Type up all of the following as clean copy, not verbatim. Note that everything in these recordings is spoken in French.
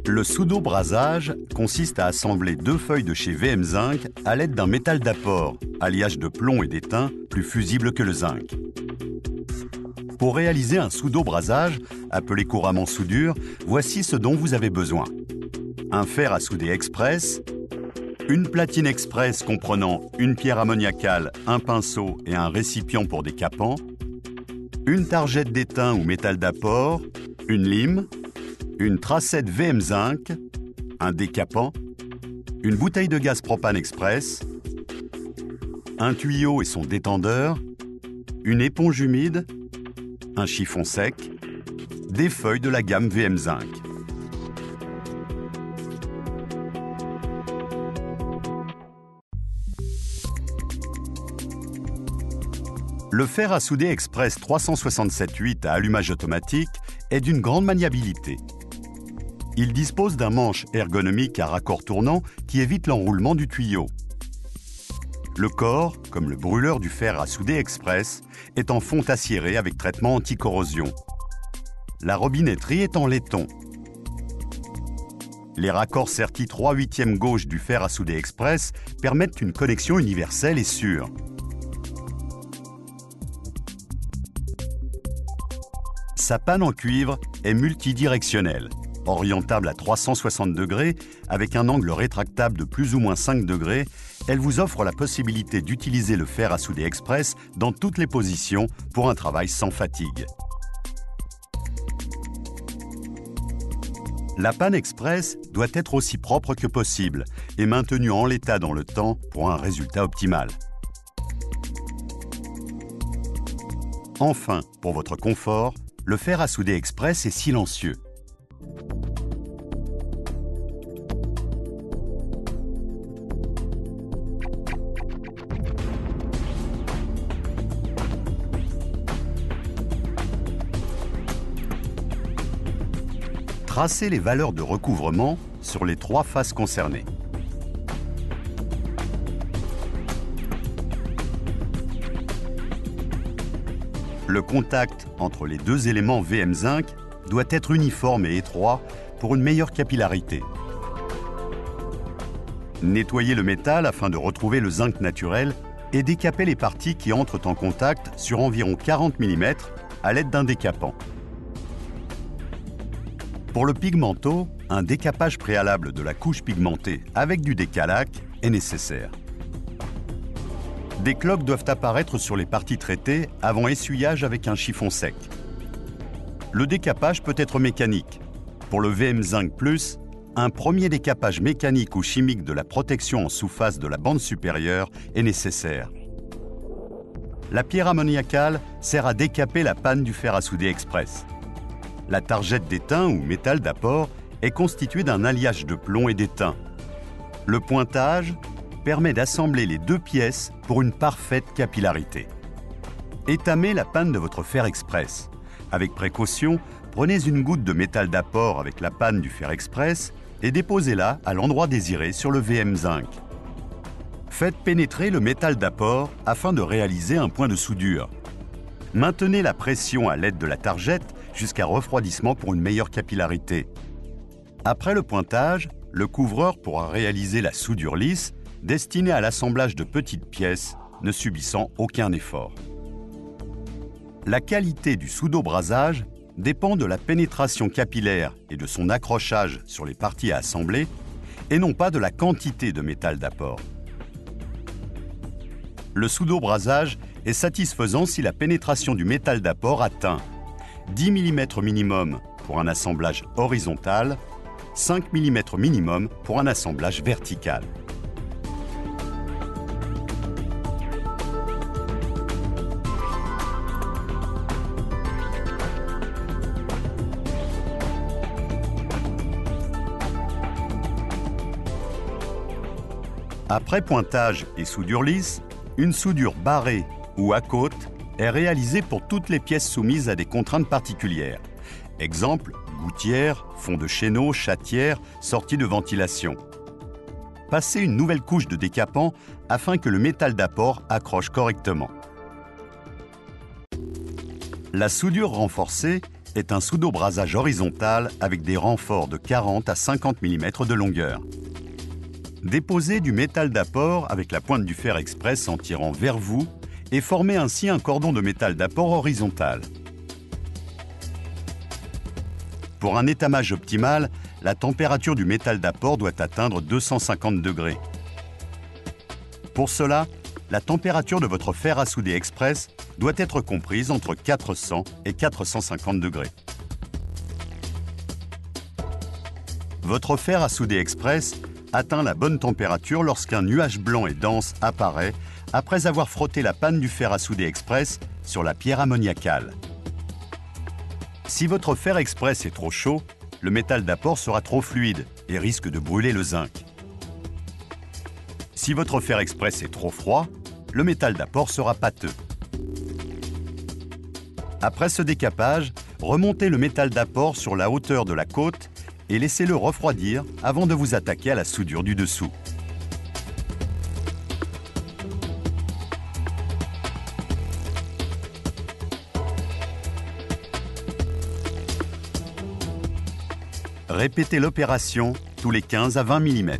Le pseudo-brasage consiste à assembler 2 feuilles de chez VM Zinc à l'aide d'un métal d'apport, alliage de plomb et d'étain, plus fusible que le zinc. Pour réaliser un pseudo-brasage, appelé couramment soudure, voici ce dont vous avez besoin. Un fer à souder express, une platine express comprenant une pierre ammoniacale, un pinceau et un récipient pour décapant, une targette d'étain ou métal d'apport, une lime, une tracette VM Zinc, un décapant, une bouteille de gaz propane express, un tuyau et son détendeur, une éponge humide, un chiffon sec, des feuilles de la gamme VM Zinc. Le fer à souder Express 367-8 à allumage automatique est d'une grande maniabilité. Il dispose d'un manche ergonomique à raccord tournant qui évite l'enroulement du tuyau. Le corps, comme le brûleur du fer à souder Express, est en fonte acérée avec traitement anti-corrosion. La robinetterie est en laiton. Les raccords sertis 3/8 gauche du fer à souder Express permettent une connexion universelle et sûre. Sa panne en cuivre est multidirectionnelle, orientable à 360 degrés avec un angle rétractable de plus ou moins 5 degrés. Elle vous offre la possibilité d'utiliser le fer à souder Express dans toutes les positions pour un travail sans fatigue. La panne Express doit être aussi propre que possible et maintenue en l'état dans le temps pour un résultat optimal. Enfin, pour votre confort, le fer à souder Express est silencieux. Tracez les valeurs de recouvrement sur les 3 faces concernées. Le contact entre les 2 éléments VM Zinc doit être uniforme et étroit pour une meilleure capillarité. Nettoyez le métal afin de retrouver le zinc naturel et décapez les parties qui entrent en contact sur environ 40 mm à l'aide d'un décapant. Pour le pigmento, un décapage préalable de la couche pigmentée avec du décalac est nécessaire. Des cloques doivent apparaître sur les parties traitées avant essuyage avec un chiffon sec. Le décapage peut être mécanique. Pour le VM Zinc Plus, un premier décapage mécanique ou chimique de la protection en sous-face de la bande supérieure est nécessaire. La pierre ammoniacale sert à décaper la panne du fer à souder Express. La targette d'étain ou métal d'apport est constituée d'un alliage de plomb et d'étain. Le pointage permet d'assembler les 2 pièces pour une parfaite capillarité. Étamez la panne de votre fer express. Avec précaution, prenez une goutte de métal d'apport avec la panne du fer express et déposez-la à l'endroit désiré sur le VM Zinc. Faites pénétrer le métal d'apport afin de réaliser un point de soudure. Maintenez la pression à l'aide de la targette jusqu'à refroidissement pour une meilleure capillarité. Après le pointage, le couvreur pourra réaliser la soudure lisse destinée à l'assemblage de petites pièces, ne subissant aucun effort. La qualité du pseudo-brasage dépend de la pénétration capillaire et de son accrochage sur les parties à assembler, et non pas de la quantité de métal d'apport. Le pseudo-brasage est satisfaisant si la pénétration du métal d'apport atteint 10 mm minimum pour un assemblage horizontal, 5 mm minimum pour un assemblage vertical. Après pointage et soudure lisse, une soudure barrée ou à côte est réalisée pour toutes les pièces soumises à des contraintes particulières. Exemple, gouttière, fond de chéneau, chatière, sortie de ventilation. Passez une nouvelle couche de décapant afin que le métal d'apport accroche correctement. La soudure renforcée est un soudo-brasage horizontal avec des renforts de 40 à 50 mm de longueur. Déposez du métal d'apport avec la pointe du fer express en tirant vers vous et formez ainsi un cordon de métal d'apport horizontal. Pour un étamage optimal, la température du métal d'apport doit atteindre 250 degrés. Pour cela, la température de votre fer à souder express doit être comprise entre 400 et 450 degrés. Votre fer à souder express atteint la bonne température lorsqu'un nuage blanc et dense apparaît après avoir frotté la panne du fer à souder express sur la pierre ammoniacale. Si votre fer express est trop chaud, le métal d'apport sera trop fluide et risque de brûler le zinc. Si votre fer express est trop froid, le métal d'apport sera pâteux. Après ce décapage, remontez le métal d'apport sur la hauteur de la côte et laissez-le refroidir avant de vous attaquer à la soudure du dessous. Répétez l'opération tous les 15 à 20 mm.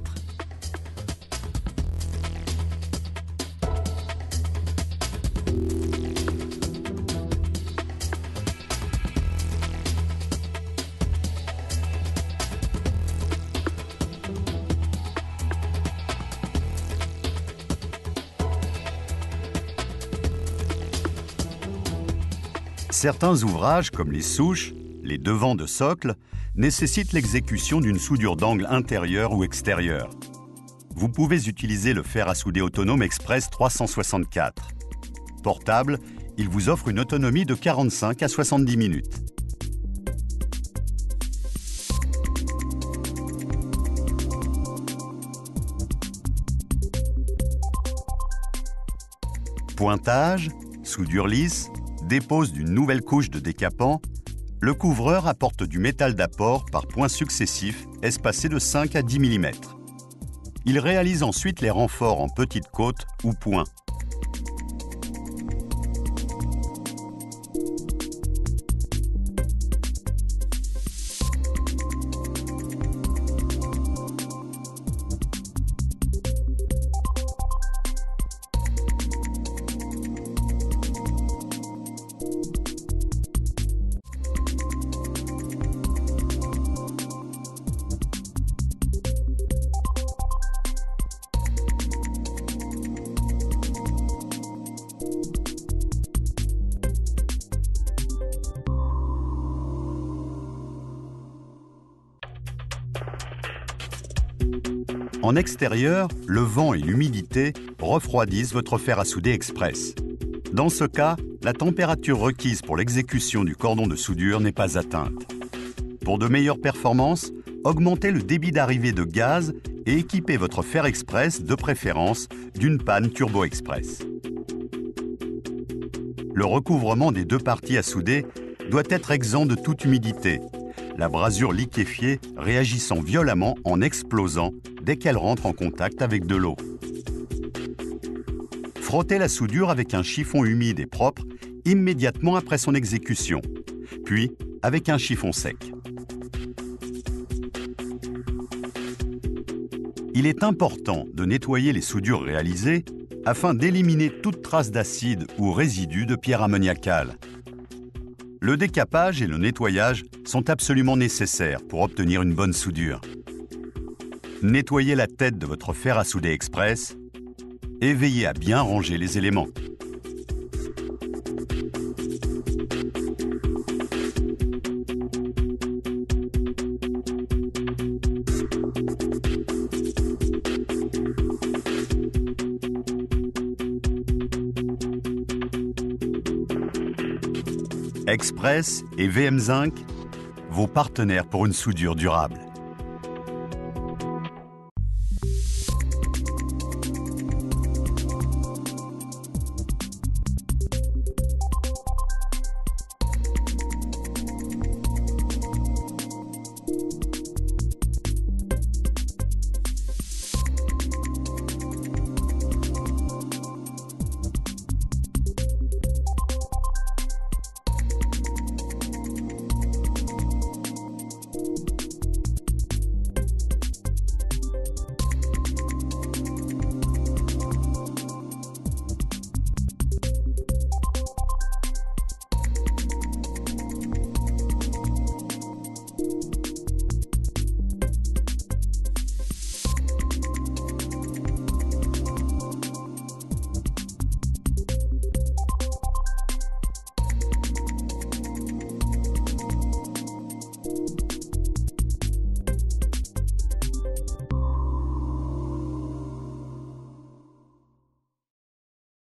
Certains ouvrages, comme les souches, les devants de socle, nécessitent l'exécution d'une soudure d'angle intérieur ou extérieur. Vous pouvez utiliser le fer à souder autonome Express 364. Portable, il vous offre une autonomie de 45 à 70 minutes. Pointage, soudure lisse, dépose d'une nouvelle couche de décapant, le couvreur apporte du métal d'apport par points successifs espacés de 5 à 10 mm. Il réalise ensuite les renforts en petites côtes ou points. En extérieur, le vent et l'humidité refroidissent votre fer à souder express. Dans ce cas, la température requise pour l'exécution du cordon de soudure n'est pas atteinte. Pour de meilleures performances, augmentez le débit d'arrivée de gaz et équipez votre fer express, de préférence, d'une panne turbo express. Le recouvrement des deux parties à souder doit être exempt de toute humidité, la brasure liquéfiée réagissant violemment en explosant dès qu'elle rentre en contact avec de l'eau. Frottez la soudure avec un chiffon humide et propre immédiatement après son exécution, puis avec un chiffon sec. Il est important de nettoyer les soudures réalisées afin d'éliminer toute trace d'acide ou résidu de pierre ammoniacale. Le décapage et le nettoyage sont absolument nécessaires pour obtenir une bonne soudure. Nettoyez la tête de votre fer à souder express et veillez à bien ranger les éléments. Express et VM Zinc, vos partenaires pour une soudure durable.